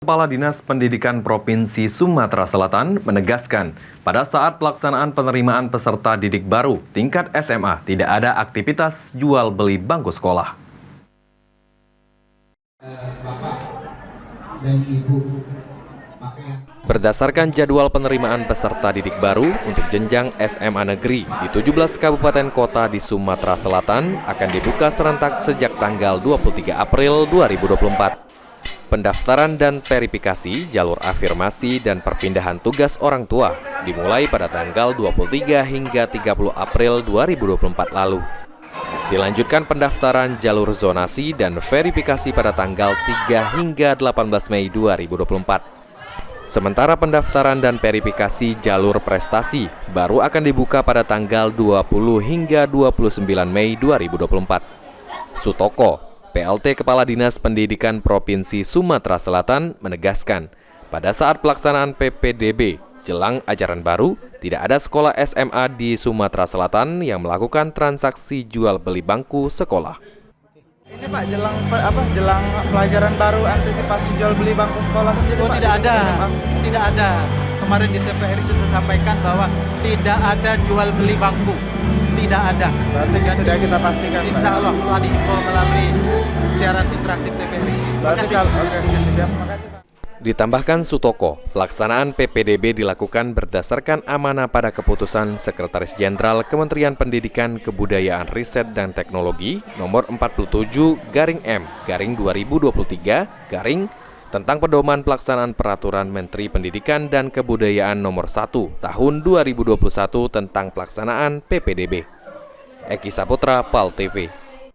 Kepala Dinas Pendidikan Provinsi Sumatera Selatan menegaskan pada saat pelaksanaan penerimaan peserta didik baru tingkat SMA tidak ada aktivitas jual beli bangku sekolah. Berdasarkan jadwal penerimaan peserta didik baru untuk jenjang SMA negeri di 17 kabupaten kota di Sumatera Selatan akan dibuka serentak sejak tanggal 23 April 2024. Pendaftaran dan verifikasi jalur afirmasi dan perpindahan tugas orang tua dimulai pada tanggal 23 hingga 30 April 2024 lalu. Dilanjutkan pendaftaran jalur zonasi dan verifikasi pada tanggal 3 hingga 18 Mei 2024. Sementara pendaftaran dan verifikasi jalur prestasi baru akan dibuka pada tanggal 20 hingga 29 Mei 2024. Sutoko, PLT Kepala Dinas Pendidikan Provinsi Sumatera Selatan menegaskan, pada saat pelaksanaan PPDB jelang ajaran baru, tidak ada sekolah SMA di Sumatera Selatan yang melakukan transaksi jual beli bangku sekolah. Ini Pak, jelang pelajaran baru antisipasi jual beli bangku sekolah kan jadi, Pak, tidak ada. Kemarin di TVRI sudah sampaikan bahwa tidak ada jual beli bangku. Tidak ada. Berarti sudah kita pastikan. Insya Allah setelah dihimbau melalui siaran interaktif TVRI. Ditambahkan Sutoko, pelaksanaan PPDB dilakukan berdasarkan amanah pada keputusan Sekretaris Jenderal Kementerian Pendidikan, Kebudayaan, Riset, dan Teknologi nomor 47/M/2023 tentang pedoman pelaksanaan peraturan Menteri Pendidikan dan Kebudayaan nomor 1 tahun 2021 tentang pelaksanaan PPDB. Eki Saputra, PAL TV.